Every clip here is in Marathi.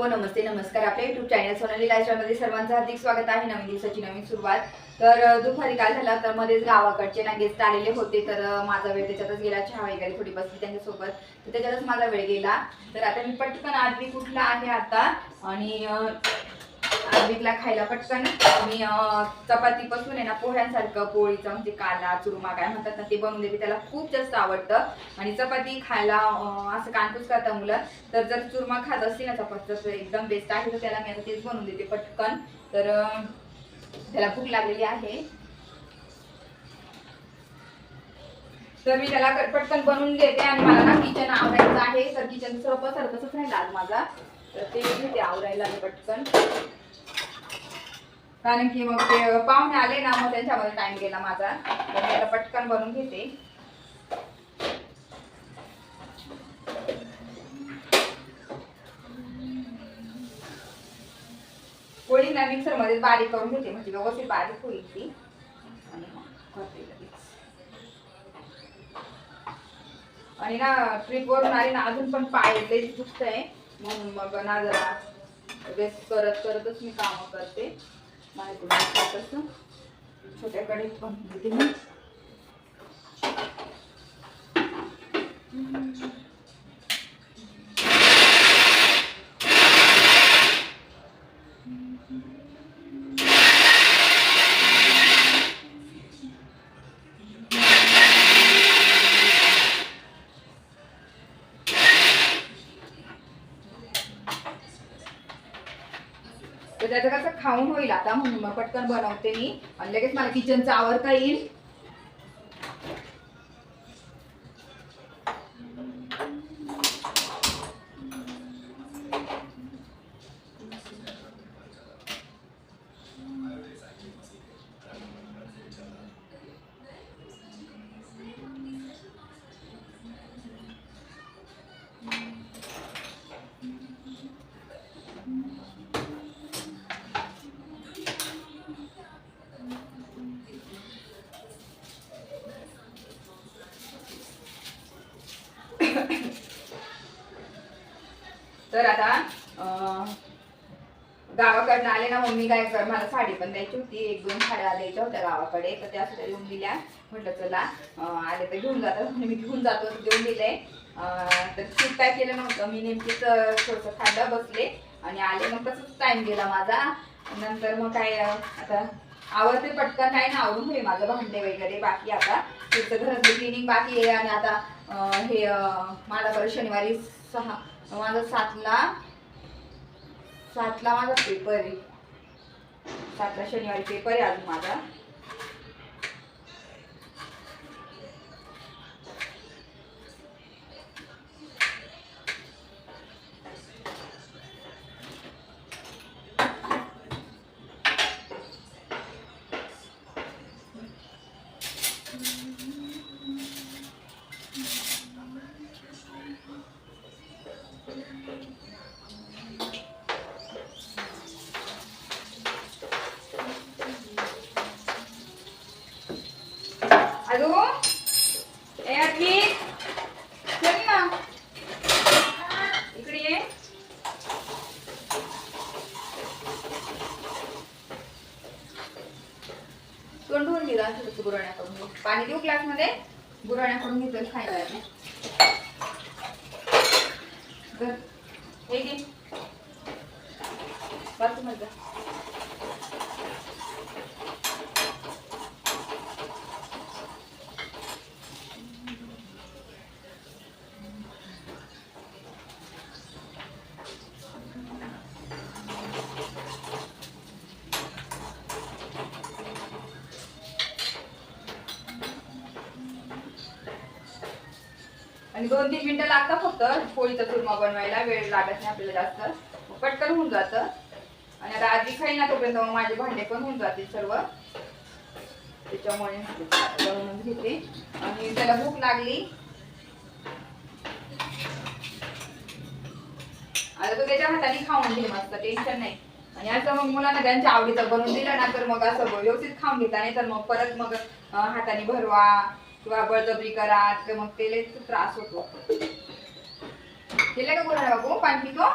हॅलो नमस्ते नमस्कार. आपल्या यूट्यूब चॅनल सोनाली लाईफस्टाईलमध्ये सर्वांचं हार्दिक स्वागत आहे. नवीन दिवसाची नवीन सुरुवात. तर दुपारी काय झाला तर मध्येच गावाकडचे ना गेस्ट आलेले होते, तर माझा वेळ त्याच्यातच गेला. चहा वगैरे थोडी बसली त्यांच्यासोबत, तर त्याच्यातच माझा वेळ गेला. तर आता मी पटकन आद्विक उठला आहे आता, आणि आद्विकला खायला पटकन मी चपातीपासून आहे ना पोह्यांसारखं पोळीचा म्हणजे काला चुरमा काय म्हणतात ना ते बनवून देते. त्याला खूप जास्त आवडतं आणि चपाती खायला असं कानपूस करता मुलं. तर जर चुरमा खात असतील ना चपातीचं एकदम बेस्ट आहे, तर त्याला मी आता तेच बनवून देते पटकन. तर त्याला भूक लागलेली आहे, तर मी त्याला पटकन बनवून देते. आणि मला ना किचन आवरायचं आहे, तर किचन सरकसच नाही आज माझा, तर ते घेते आवरायला पटकन. कारण की मग ते पाहुणे आले ना, मग त्यांच्यामध्ये टाइम गेला माझा, तर मी आता पटकन बनवून घेते. पोळी ना मिक्सर मध्ये बारीक करून घेते, म्हणजे व्यवस्थित बारीक होईल ती. आणि करते लगेच. आणि ना ट्रिप वरून आली ना अजून पण पाय दुखतंय, म्हणून मग ना जरा रेस्ट करतच मी काम करते. माझ्याकडून छोट्याकडे पण देते मी. तर त्याचं कसं खाऊन होईल आता, म्हणून मग पटकन बनवते मी आणि लगेच मला किचनचं आवरता येईल. तर आता गावाकडनं आले ना, मम्मी काय कर मला साडी पण द्यायची होती, 1-2 साड्या द्यायच्या होत्या गावाकडे, तर त्या सुद्धा देऊन दिल्या. म्हटलं चला आले तर घेऊन जातात, मी घेऊन जातो, देऊन दिले. तर खूप काय केलं नव्हतं मी, नेमकीच थोडंसं खाल्लं बसले आणि आले. मग तसंच टाइम गेला माझा. नंतर मग काय आता आवडते पटकन, काय ना आवडून होईल माझं. भांडे वगैरे बाकी, आता तुमचं घरातली क्लिनिंग बाकी आहे. आणि आता हे मला बरं शनिवारी माझा 7ला माझा पेपर आहे. 7ला शनिवारी पेपर आहे अजून माझा. इकडे ये. तोंड धुवून घे थोडंसं गुराण्या करून. पाणी देऊ ग्लास मध्ये, गुराण्या करून घेतलं खायला. तर हे घे बस मजा. आणि 2-3 मिनिटं लागतात फक्त पोळीचा चुरमा बनवायला, वेळ लागत नाही आपल्याला जास्त, पटकन होऊन जातं. आणि आता आधी खाई ना तोपर्यंत मग माझे भांडे पण होऊन जातील सर्व, त्याच्यामुळे बनवून घेते. आणि त्याला भूक लागली, आता तो त्याच्या हाताने खाऊन घे मस्त, टेन्शन नाही. आणि असं मग मुलांना त्यांच्या आवडीचं बनवून दिलं ना, तर मग असं व्यवस्थित खाऊन घेता. नाही तर मग परत मग हाताने भरवा किंवा बळजबरी करा, तर मग त्याला त्रास होतो. केलं का बोला बाबू पाणी पितो?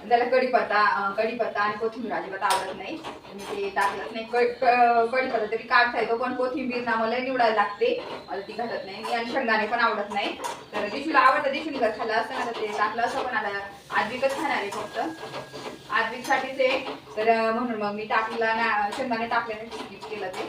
त्याला कढीपत्ता आणि कोथिंबीर अजिबात आवडत नाही. मी ते टाकलंच नाही. कढीपत्ता तरी काढता येतो, पण कोथिंबीर ना मला निवडायला लागते, मला ती घालत नाही मी. आणि शेंगदाणे पण आवडत नाही. तर दिशूला आवडतं, दिशूने जर खाल्लं असतं ना तर ते टाकलं असं. पण आता आद्विकच खाणार आहे फक्त, आद्विकसाठीच आहे. तर म्हणून मग मी टाकलं ना, शेंगदाणे टाकले नाही, स्किप केलं ते.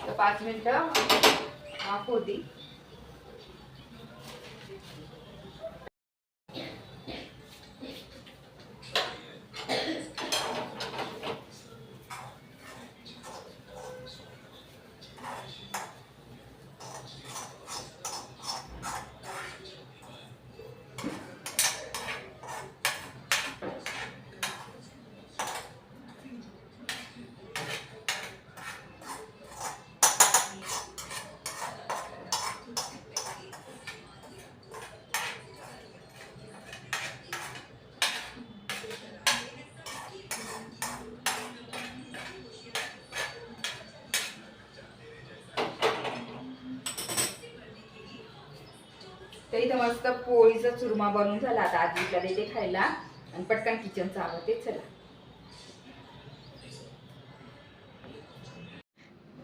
तर 5 मिनिटं होऊ दे. तर इथं मस्त पोळीचा चुरमा बनवून झाला. आता आजीला देते खायला आणि पटकन किचनचं आवडते. चला.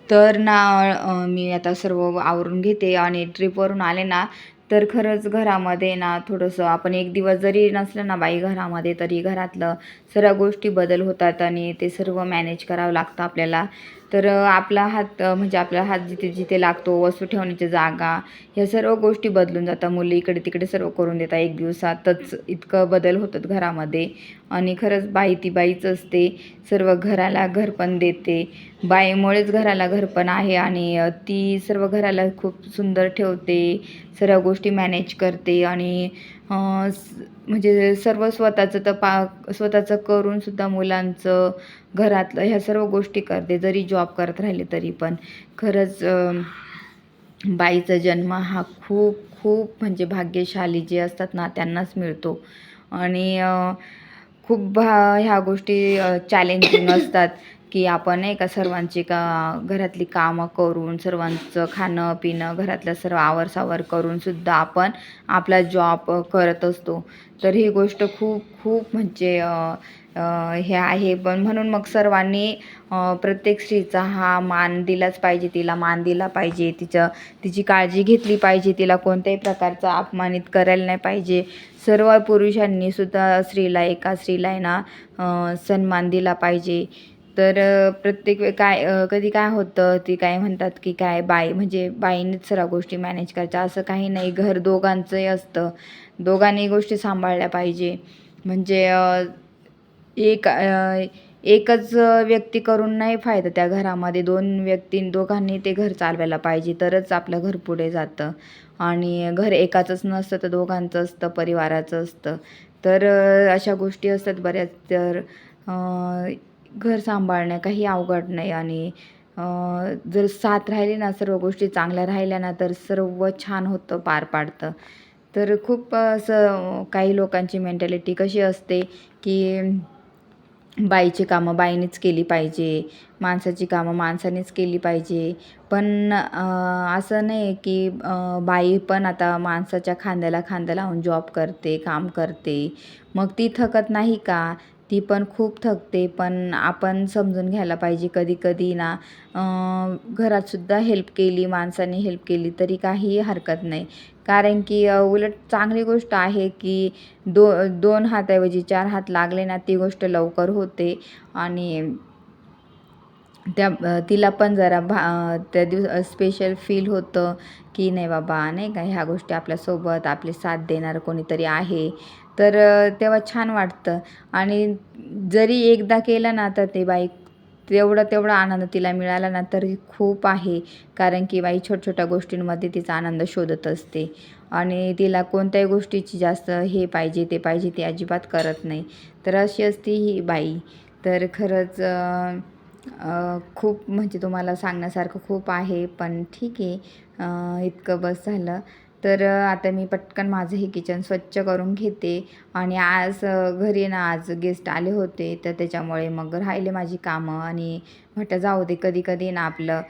तर ना मी आता सर्व आवरून घेते. आणि ट्रिपवरून आले ना तर खरंच घरामध्ये ना थोडंसं आपण एक दिवस जरी नसलं ना बाई घरामध्ये, तरी घरातलं सर्व गोष्टी बदल होतात आणि ते सर्व मॅनेज करावं लागतं आपल्याला. तर आपला हात म्हणजे आपला हात जिथे जिथे लागतो, वस्तू ठेवण्याची जागा, ह्या सर्व गोष्टी बदलून जातात. मुली इकडे तिकडे सर्व करून देतात. एक दिवसातच इतकं बदल होतात घरामध्ये. आणि खरंच बाई ती बाईच असते, सर्व घराला घर पण देते. बाईमुळेच घराला घरपण आहे. आणि ती सर्व घराला खूप सुंदर ठेवते, सर्व गोष्टी मॅनेज करते. आणि म्हणजे सर्व स्वतःचं तर स्वतःचं करूनसुद्धा मुलांचं, घरातलं ह्या सर्व गोष्टी करते, जरी जॉब करत राहिले तरी पण. खरंच बाईचा जन्म हा खूप खूप म्हणजे भाग्यशाली जे असतात ना त्यांनाच मिळतो. आणि खूप ह्या गोष्टी चॅलेंजिंग असतात, की आपण नाही का सर्वांची घरातली कामं करून, सर्वांचं खाणं पिणं, घरातलं सर्व आवरसावर करूनसुद्धा आपण आपला जॉब करत असतो. तर ही गोष्ट खूप खूप म्हणजे हे आहे. पण म्हणून मग सर्वांनी प्रत्येक स्त्रीचा हा मान दिलाच पाहिजे, तिला मान दिला पाहिजे, तिची काळजी घेतली पाहिजे, तिला कोणत्याही प्रकारचा अपमानित करायला नाही पाहिजे. सर्व पुरुषांनी सुद्धा एका स्त्रीला आहे ना सन्मान दिला पाहिजे. तर प्रत्येक कधी काय होतं, ती काय म्हणतात की काय बाई म्हणजे बाईनेच सर्व गोष्टी मॅनेज करायच्या, असं काही नाही. घर दोघांचंही असतं, दोघांनी गोष्टी सांभाळल्या पाहिजे. म्हणजे एकच व्यक्ती करून नाही फायदा त्या घरामध्ये, दोघांनी ते घर चालवायला पाहिजे, तरच आपलं घर पुढे जातं. आणि घर एकाचंच नसतं, तर दोघांचं असतं, परिवाराचं असतं. तर अशा गोष्टी असतात बऱ्याच. तर घर सांभाळणं काही अवघड नाही. आणि जर साथ राहिली ना, सर्व गोष्टी चांगल्या राहिल्या ना, तर सर्व छान होतं, पार पाडतं. तर खूप असं काही लोकांची मेंटॅलिटी कशी असते, की बाईची कामं बाईनेच केली पाहिजे, माणसाची कामं माणसानेच केली पाहिजे. पण असं नाही की बाई पण आता माणसाच्या खांद्याला खांदा लावून जॉब करते, काम करते. मग ती थकत नाही का? ती पण खूप थकते. पण आपण समजून घ्यायला पाहिजे, कधी-कधी ना घरातसुद्धा हेल्प केली, माणसाने हेल्प केली तरी काहीही हरकत नाही. कारण की उलट चांगली गोष्ट आहे, की 2 हाताऐवजी 4 हात लागले ना, ती गोष्ट लवकर होते. आणि तिला पण जरा त्या स्पेशल फील होतं, की नाही बाबा नाही का, ह्या गोष्टी आपल्यासोबत आपली साथ देणारं कोणीतरी आहे. तर तेव्हा छान वाटतं. आणि जरी एकदा केलं ना, तर ते बाई तेवढा आनंद तिला मिळाला ना, तरी खूप आहे. कारण की बाई छोट्या-छोट्या गोष्टींमध्ये तिचा आनंद शोधत असते. आणि तिला कोणत्याही गोष्टीची जास्त हे पाहिजे, ते पाहिजे, ती अजिबात करत नाही. तर अशी असते ही बाई. तर खरंच खूप म्हणजे तुम्हाला सांगण्यासारखं खूप आहे, पण ठीक आहे. इतकं बस झालं. तर आता मी पटकन माझं हे किचन स्वच्छ करून घेते. आणि आज घरी ना आज गेस्ट आले होते, तर त्याच्यामुळे मग राहिले माझी कामं. आणि म्हटलं जाऊ दे, कधी कधी ना आपलं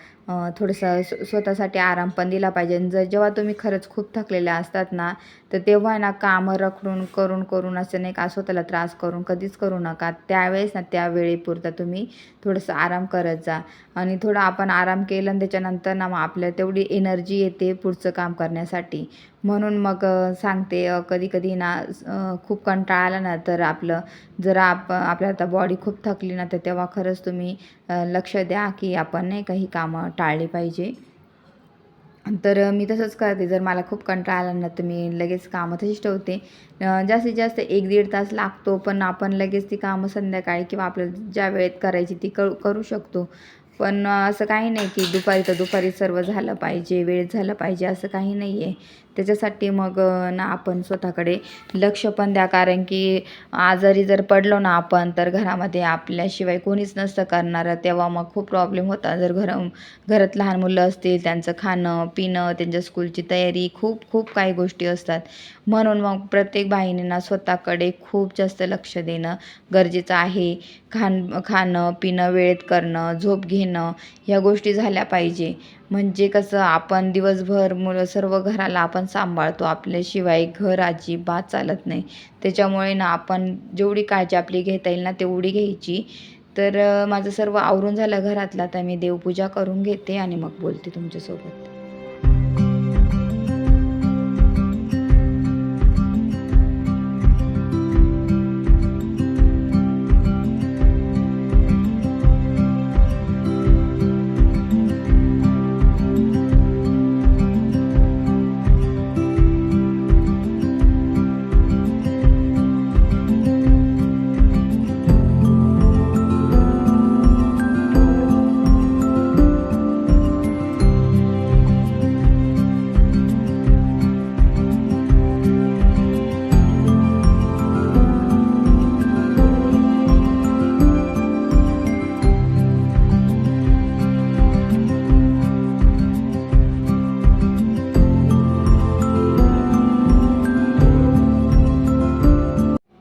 थोडंसं स्वतःसाठी आराम पण दिला पाहिजे. आणि जेव्हा तुम्ही खरंच खूप थकलेल्या असतात ना, तर तेव्हा ना कामं रखडून करून करून असं नाही का स्वतःला त्रास करून कधीच करू नका. त्यावेळेस ना त्या वेळेपुरता तुम्ही थोडंसं आराम करत जा. आणि थोडं आपण आराम केलं आणि त्याच्यानंतर ना मग आपल्याला तेवढी एनर्जी येते पुढचं काम करण्यासाठी. म्हणून मग सांगते, कधी-कधी ना खूप कंटाळा आला ना, तर जरा आपल्याला आता बॉडी खूप थकली ना, तर तेव्हा खरंच तुम्ही लक्ष द्या, की आपण नाही का ही कामं टाळली पाहिजे. तर मी तसंच करते. जर मला खूप कंटाळा आला ना, तर मी लगेच कामं तशीच ठेवते. जास्तीत जास्त 1-1.5 तास लागतो, पण आपण लगेच ती कामं संध्याकाळी किंवा आपल्याला ज्या वेळेत करायची ती करू शकतो. पण असं काही नाही, की दुपारी तर दुपारी सर्व झालं पाहिजे, वेळेत झालं पाहिजे, असं काही नाही आहे. त्याच्यासाठी मग ना आपण स्वतःकडे लक्ष पण द्या. कारण की आजारी जर पडलो ना आपण, तर घरामध्ये आपल्याशिवाय कोणीच नसतं करणारं. तेव्हा मग खूप प्रॉब्लेम होतात. जर घरात लहान मुलं असतील, त्यांचं खाणं, पिणं, त्यांच्या स्कूलची तयारी, खूप खूप काही गोष्टी असतात. म्हणून मग प्रत्येक बाईंना स्वतःकडे खूप जास्त लक्ष देणं गरजेचं आहे. खाणं, पिणं वेळेत करणं, झोप घेणं, ह्या गोष्टी झाल्या पाहिजे. म्हणजे कसं आपण दिवसभर मुलं सर्व घराला आपण सांभाळतो. आपल्याशिवाय घर अजिबात चालत नाही. त्याच्यामुळे ना आपण जेवढी काळजी आपली घेता येईल ना, तेवढी घ्यायची. तर माझं सर्व आवरून झालं घरातलं. आता मी देवपूजा करून घेते आणि मग बोलते तुमच्यासोबत.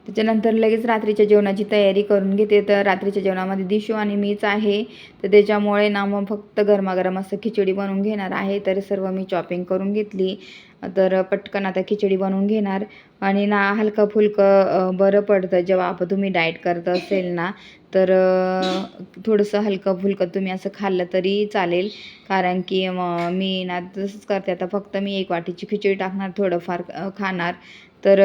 त्याच्यानंतर लगेच रात्रीच्या जेवणाची तयारी करून घेते. तर रात्रीच्या जेवणामध्ये दिशू आणि मीच आहे. तर त्याच्यामुळे ना मग फक्त गरमागरम असं खिचडी बनवून घेणार आहे. तर सर्व मी चॉपिंग करून घेतली. तर पटकन आता खिचडी बनवून घेणार. आणि ना हलकं-फुलकं बरं पडतं जेव्हा तुम्ही डाएट करत असेल ना, तर थोडंसं हलकं-फुलकं तुम्ही असं खाल्लं तरी चालेल. कारण की मी ना तसंच करते. आता फक्त मी 1 वाटीची खिचडी टाकणार, थोडंफार खाणार. तर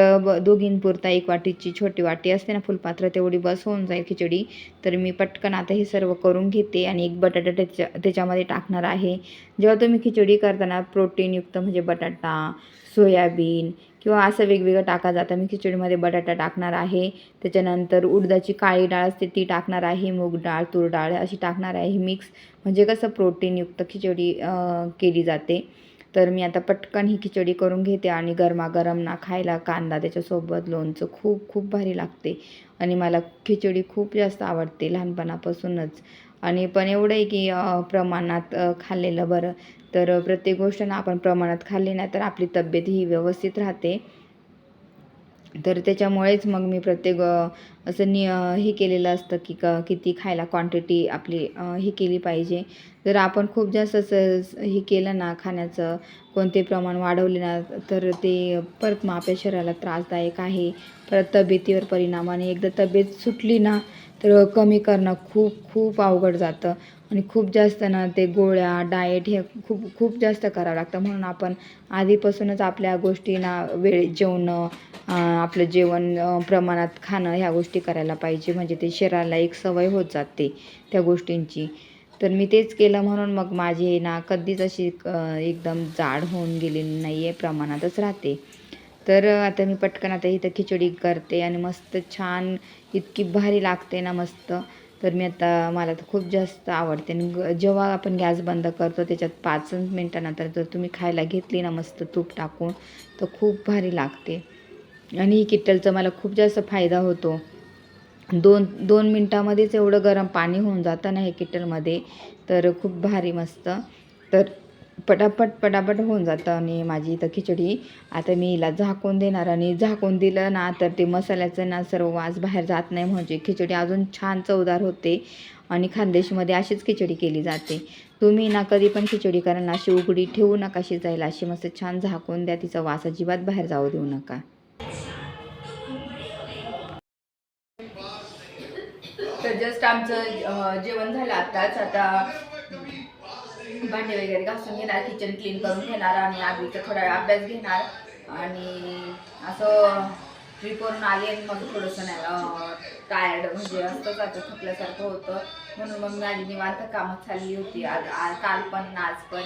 दोघींपुरता 1 वाटीची छोटी वाटी असते ना फुलपात्र, तेवढी बस होऊन जाईल खिचडी. तर मी पटकन आता हे सर्व करून घेते आणि एक बटाटा त्याच्यामध्ये टाकणार आहे. जेव्हा तुम्ही खिचडी करताना प्रोटीनयुक्त म्हणजे बटाटा, सोयाबीन किंवा असं वेगवेगळं टाका जातं. मी खिचडीमध्ये बटाटा टाकणार आहे. त्याच्यानंतर उडदाची काळी डाळ असते ती टाकणार आहे. मूग डाळ, तूर डाळ अशी टाकणार आहे मिक्स. म्हणजे कसं प्रोटीनयुक्त खिचडी केली जाते. तर मी आता पटकन ही खिचडी करून घेते आणि गरमागरम ना खायला कांदा त्याच्यासोबत लोणचं खूप खूप भारी लागते. आणि मला खिचडी खूप जास्त आवडते लहानपणापासूनच. आणि पण एवढं आहे की प्रमाणात खाल्लेलं बरं. तर प्रत्येक गोष्ट ना आपण प्रमाणात खाल्ली ना, तर आपली तब्येत ही व्यवस्थित राहते. तर त्याच्यामुळेच मग मी प्रत्येक असं हे केलेलं असतं की किती खायला क्वांटिटी आपली हे केली पाहिजे. जर आपण खूप जास्त असं हे केलं ना खाण्याचं, कोणते प्रमाण वाढवले ना, तर ते परत मग आपल्या शरीराला त्रासदायक आहे. परत तब्येतीवर परिणाम. आणि एकदा तब्येत सुटली ना, तर कमी करणं खूप खूप अवघड जातं. आणि खूप जास्त ना ते गोळ्या, डाएट हे खूप खूप जास्त करावं लागतं. म्हणून आपण आधीपासूनच आपल्या गोष्टींना वेळेत जेवणं, आपलं जेवण प्रमाणात खाणं ह्या गोष्टी करायला पाहिजे. म्हणजे ते शरीराला एक सवय होत जाते त्या गोष्टींची. तर मी तेच केलं. म्हणून मग माझी ना कधीच अशी एकदम जाड होऊन गेलेली नाही आहे, प्रमाणातच राहते. तर आता मी पटकन आता इथं खिचडी करते आणि मस्त छान इतकी भारी लागते ना मस्त. तर मला तर खूप जास्त आवडते. आणि जेव्हा आपण गॅस बंद करतो त्याच्यात 5 मिनिटानंतर जर तुम्ही खायला घेतली ना मस्त तूप टाकून, तर खूप भारी लागते. आणि किटलचा मला खूप जास्त फायदा होतो. 2 मिनिटामध्येच एवढं गरम पाणी होऊन जातं ना हे केटलमध्ये. तर खूप भारी मस्त. तर पटापट होऊन जातं. आणि माझी इथं खिचडी आता मी हिला झाकून देणार, आणि झाकून दिलं ना तर ते मसाल्याचं ना सर्व वास बाहेर जात नाही, म्हणजे खिचडी अजून छान चवदार होते. आणि खानदेशीमध्ये अशीच खिचडी केली जाते. तुम्ही ना कधी पण खिचडी करा ना अशी उघडी ठेवू नका शिजायला, अशी मस्त छान झाकून द्या, तिचा वास अजिबात बाहेर जाऊ देऊ नका. तर जस्ट आमचं जेवण झालं आताच. आता भांडे वगैरे घासून घेणार, किचन क्लीन करून घेणार, आणि आधीचा थोडा वेळ अभ्यास घेणार. आणि असं ट्रिपवरून आली आणि मग थोडंसं नाही टायर्ड म्हणजे असतंच आता थकल्यासारखं होतं, म्हणून मग माझी निवांत कामं चालली होती आज काल पण आज पण.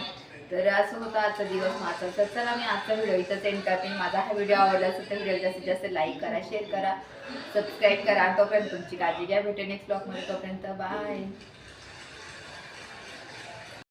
तर असं होतं आजचा दिवस माझा. तर चला मी आजचा व्हिडिओ इथंच एंड करते. माझा हा व्हिडिओ आवडला असेल तर व्हिडिओ जास्तीत जास्त लाईक करा, शेअर करा, सबस्क्राईब करा. तोपर्यंत तुमची काळजी घ्या. भेटू नेक्स्ट ब्लॉगमध्ये. तोपर्यंत बाय.